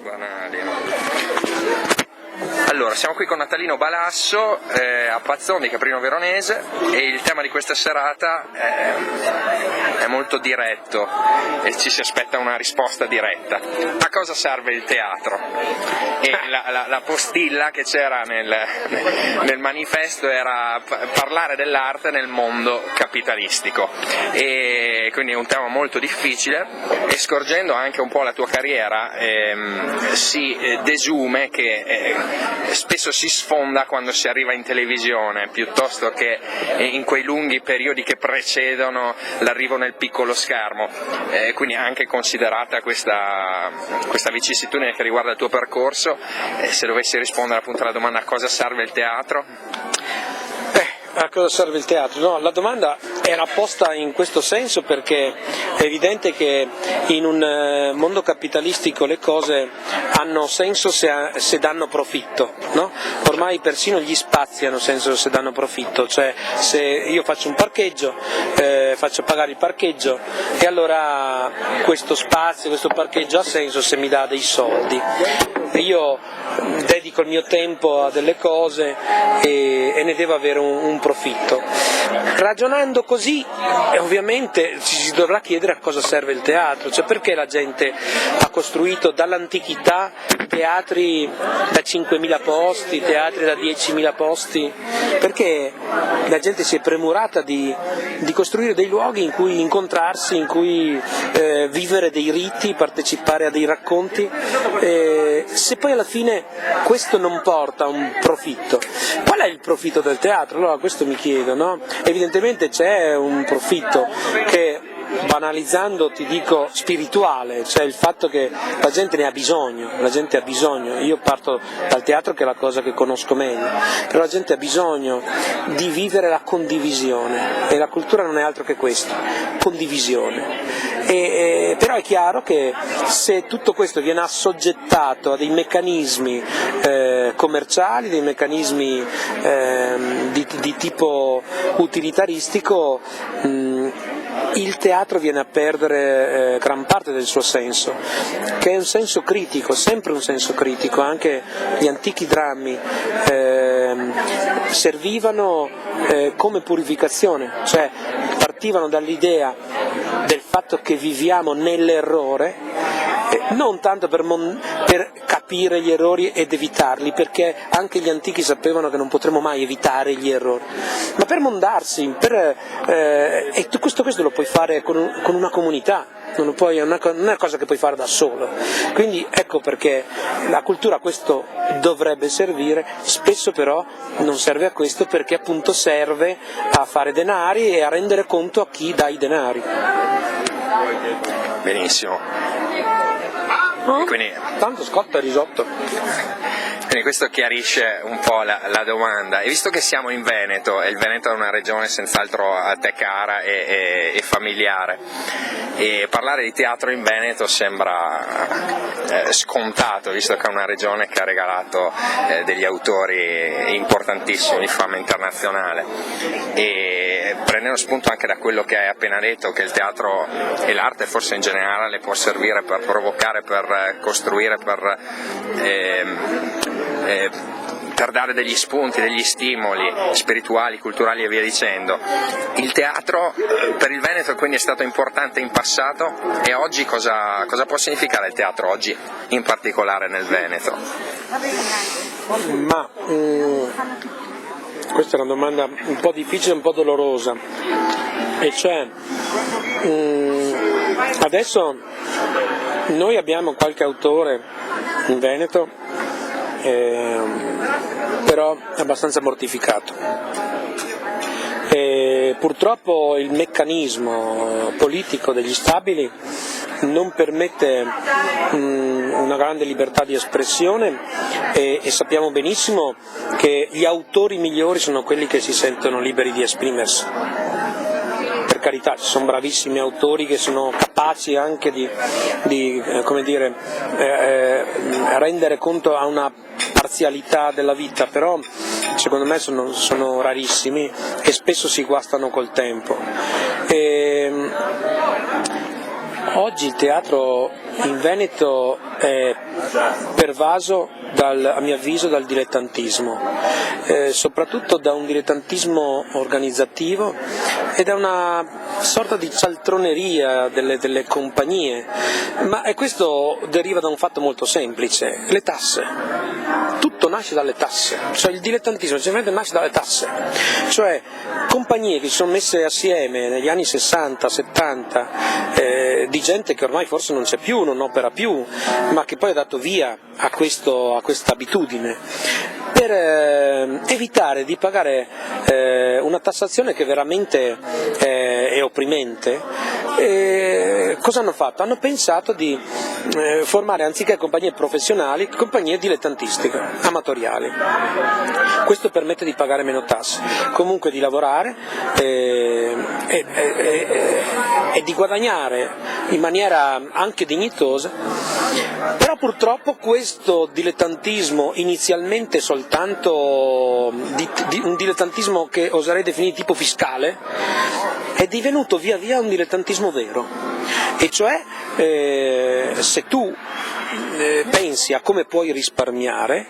banali. Allora, siamo qui con Natalino Balasso a Pazzon di Caprino Veronese e il tema di questa serata è molto diretto e ci si aspetta una risposta diretta. A cosa serve il teatro? E la postilla che c'era nel manifesto era parlare dell'arte nel mondo capitalistico, e quindi è un tema molto difficile, e scorgendo anche un po' la tua carriera si desume che spesso si sfonda quando si arriva in televisione piuttosto che in quei lunghi periodi che precedono l'arrivo nel piccolo schermo, quindi anche considerata questa vicissitudine che riguarda il tuo percorso, se dovessi rispondere appunto alla domanda a cosa serve il teatro? A cosa serve il teatro? No, la domanda era posta in questo senso perché è evidente che in un mondo capitalistico le cose hanno senso se danno profitto, no? Ormai persino gli spazi hanno senso se danno profitto, cioè se io faccio un parcheggio, faccio pagare il parcheggio e allora questo spazio, questo parcheggio ha senso se mi dà dei soldi. Io dedico il mio tempo a delle cose e ne devo avere un profitto. Ragionando così, ovviamente ci si dovrà chiedere a cosa serve il teatro, cioè perché la gente ha costruito dall'antichità teatri da 5.000 posti, teatri da 10.000 posti, perché la gente si è premurata di costruire dei luoghi in cui incontrarsi, in cui vivere dei riti, partecipare a dei racconti, se poi alla fine questo non porta a un profitto, qual è il profitto del teatro? Allora questo mi chiedo, no? Evidentemente c'è un profitto che, banalizzando ti dico spirituale, cioè il fatto che la gente ne ha bisogno, io parto dal teatro che è la cosa che conosco meglio, però la gente ha bisogno di vivere la condivisione e la cultura non è altro che questo, condivisione. Però è chiaro che se tutto questo viene assoggettato a dei meccanismi commerciali, dei meccanismi di tipo utilitaristico, il teatro viene a perdere gran parte del suo senso, che è un senso critico, sempre un senso critico. Anche gli antichi drammi servivano come purificazione, cioè partivano dall'idea del fatto che viviamo nell'errore, non tanto per capire gli errori ed evitarli, perché anche gli antichi sapevano che non potremo mai evitare gli errori, ma per mondarsi, e questo lo puoi fare con una comunità, non è una cosa che puoi fare da solo. Quindi ecco perché la cultura a questo dovrebbe servire, spesso però non serve a questo, perché appunto serve a fare denari e a rendere conto a chi dà i denari. Benissimo. Quindi, tanto scotta il risotto. Quindi questo chiarisce un po' la domanda, e visto che siamo in Veneto, e il Veneto è una regione senz'altro a te cara e familiare, e parlare di teatro in Veneto sembra scontato, visto che è una regione che ha regalato degli autori importantissimi di fama internazionale, e prendendo spunto anche da quello che hai appena detto, che il teatro e l'arte forse in generale può servire per provocare, per costruire, per dare degli spunti, degli stimoli spirituali, culturali e via dicendo. Il teatro per il Veneto quindi è stato importante in passato, e oggi cosa può significare il teatro oggi, in particolare nel Veneto? Ma questa è una domanda un po' difficile, un po' dolorosa, e cioè adesso noi abbiamo qualche autore in Veneto, però abbastanza mortificato. Purtroppo il meccanismo politico degli stabili non permette una grande libertà di espressione, e sappiamo benissimo che gli autori migliori sono quelli che si sentono liberi di esprimersi. Per carità, ci sono bravissimi autori che sono capaci anche di rendere conto a una parzialità della vita, però secondo me sono rarissimi e spesso si guastano col tempo. Oggi il teatro in Veneto è pervaso a mio avviso dal dilettantismo, soprattutto da un dilettantismo organizzativo e da una sorta di cialtroneria delle compagnie, e questo deriva da un fatto molto semplice: le tasse. Tutto nasce dalle tasse, cioè il dilettantismo semplicemente nasce dalle tasse, cioè compagnie che si sono messe assieme negli anni 60-70, di gente che ormai forse non c'è più, non opera più, ma che poi ha dato via a questa abitudine, per evitare di pagare una tassazione che veramente è opprimente. Cosa hanno fatto? Hanno pensato di formare, anziché compagnie professionali, compagnie dilettantistiche, amatoriali. Questo permette di pagare meno tasse, comunque di lavorare e di guadagnare in maniera anche dignitosa, però purtroppo questo dilettantismo, inizialmente soltanto un dilettantismo che oserei definire tipo fiscale, è divenuto via via un dilettantismo vero, e cioè se tu pensi a come puoi risparmiare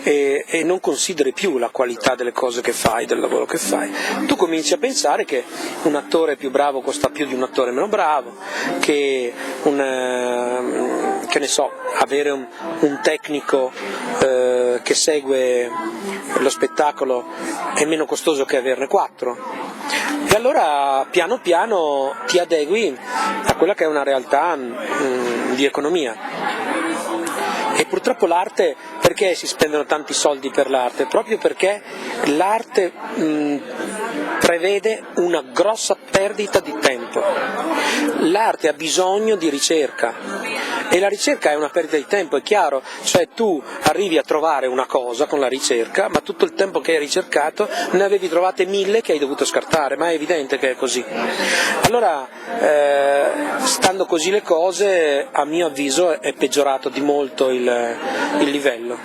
e non consideri più la qualità delle cose che fai, del lavoro che fai, tu cominci a pensare che un attore più bravo costa più di un attore meno bravo, che ne so, avere un tecnico che segue lo spettacolo è meno costoso che averne 4. E allora piano piano ti adegui a quella che è una realtà di economia. E purtroppo l'arte, perché si spendono tanti soldi per l'arte? Proprio perché l'arte prevede una grossa perdita di tempo. L'arte ha bisogno di ricerca e la ricerca è una perdita di tempo, è chiaro, cioè tu arrivi a trovare una cosa con la ricerca, ma tutto il tempo che hai ricercato ne avevi trovate 1000 che hai dovuto scartare, ma è evidente che è così. Allora, stando così le cose, a mio avviso è peggiorato di molto il livello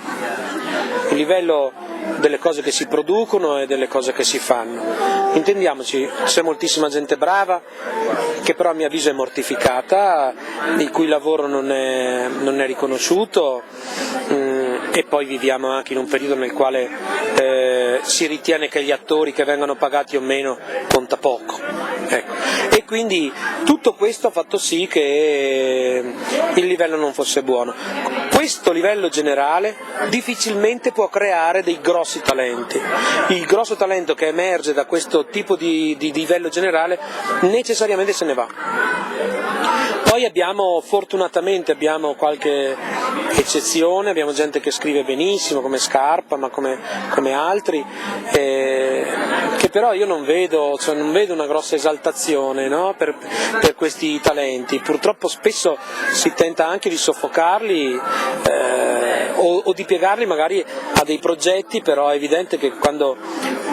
delle cose che si producono e delle cose che si fanno. Intendiamoci, c'è moltissima gente brava che però a mio avviso è mortificata, il cui lavoro non è riconosciuto, e poi viviamo anche in un periodo nel quale si ritiene che gli attori che vengono pagati o meno conta poco. Ecco. E quindi tutto questo ha fatto sì che il livello non fosse buono. Questo livello generale difficilmente può creare dei grossi talenti. Il grosso talento che emerge da questo tipo di livello generale necessariamente se ne va. Poi fortunatamente abbiamo qualche eccezione, abbiamo gente che scrive benissimo come Scarpa, ma come altri, che però io non vedo una grossa esaltazione, no? per questi talenti. Purtroppo spesso si tenta anche di soffocarli o di piegarli magari a dei progetti, però è evidente che quando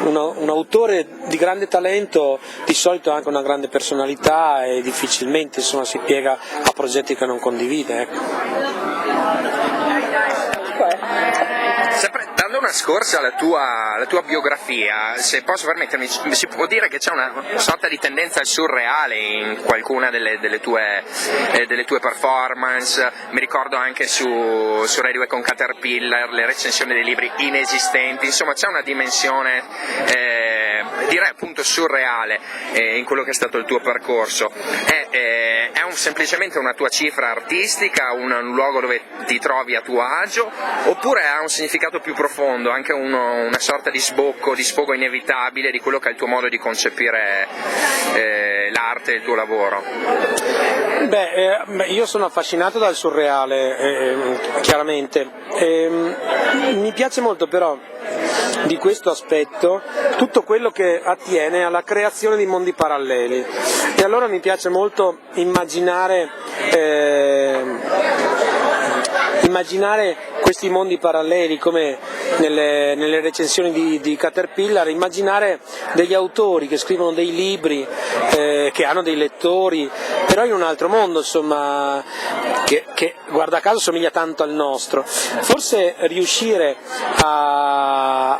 un autore di grande talento di solito ha anche una grande personalità e difficilmente si piega a progetti che non condivide. Ecco. Sempre dando una scorsa alla tua biografia, se posso permettermi, si può dire che c'è una sorta di tendenza al surreale in qualcuna delle tue performance. Mi ricordo anche su Radio con Caterpillar le recensioni dei libri inesistenti, insomma c'è una dimensione direi appunto surreale in quello che è stato il tuo percorso. È semplicemente una tua cifra artistica, un luogo dove ti trovi a tuo agio, oppure ha un significato più profondo, anche una sorta di sfogo inevitabile di quello che è il tuo modo di concepire l'arte e il tuo lavoro? Io sono affascinato dal surreale, chiaramente. Mi piace molto però di questo aspetto tutto quello che attiene alla creazione di mondi paralleli, e allora mi piace molto immaginare questi mondi paralleli come nelle recensioni di Caterpillar, immaginare degli autori che scrivono dei libri, che hanno dei lettori, però in un altro mondo, insomma, che guarda caso somiglia tanto al nostro. Forse riuscire a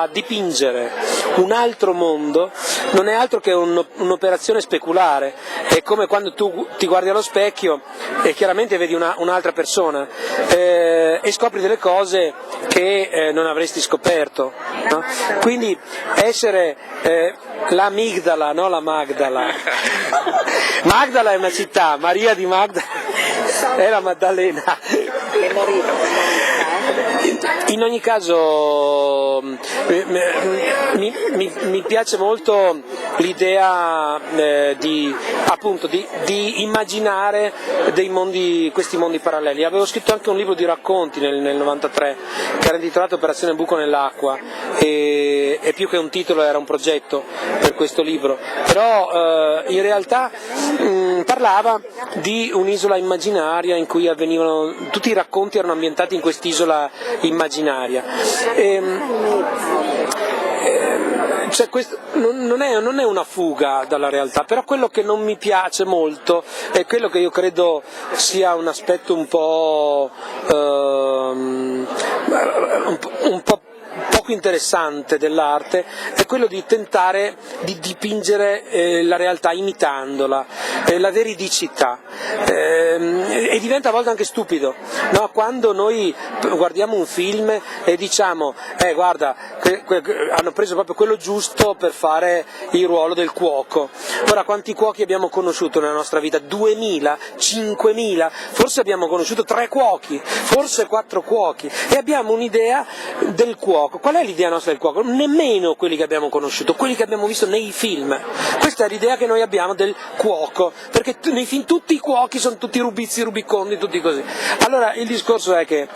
a dipingere un altro mondo non è altro che un'operazione speculare, è come quando tu ti guardi allo specchio e chiaramente vedi un'altra persona e scopri delle cose che non avresti scoperto, no? Quindi essere la Migdala, no la Magdala. Magdala è una città, Maria di Magdala è la Maddalena. In ogni caso mi piace molto l'idea di immaginare questi mondi paralleli. Avevo scritto anche un libro di racconti nel 93 che era intitolato Operazione Buco nell'acqua e più che un titolo era un progetto per questo libro, però in realtà parlava di un'isola immaginaria in cui avvenivano, tutti i racconti erano ambientati in quest'isola immaginaria. Cioè, questo non è una fuga dalla realtà, però quello che non mi piace molto è quello che io credo sia un aspetto un po' poco interessante dell'arte, è quello di tentare di dipingere la realtà imitandola, la veridicità, e diventa a volte anche stupido, no? Quando noi guardiamo un film e diciamo guarda, hanno preso proprio quello giusto per fare il ruolo del cuoco. Ora, quanti cuochi abbiamo conosciuto nella nostra vita? 2000, 5000, forse abbiamo conosciuto 3 cuochi, forse 4 cuochi, e abbiamo un'idea del cuoco. Qual è l'idea nostra del cuoco? Nemmeno quelli che abbiamo conosciuto, quelli che abbiamo visto nei film. Questa è l'idea che noi abbiamo del cuoco, perché nei film tutti i cuochi sono tutti rubizi, rubicondi, tutti così. Allora il discorso è che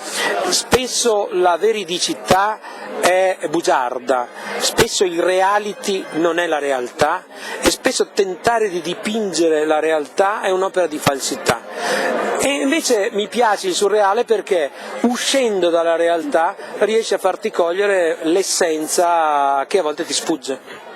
spesso la veridicità è bugiarda, spesso il reality non è la realtà e spesso tentare di dipingere la realtà è un'opera di falsità. E invece mi piace il surreale perché uscendo dalla realtà riesce a farti cogliere l'essenza che a volte ti sfugge.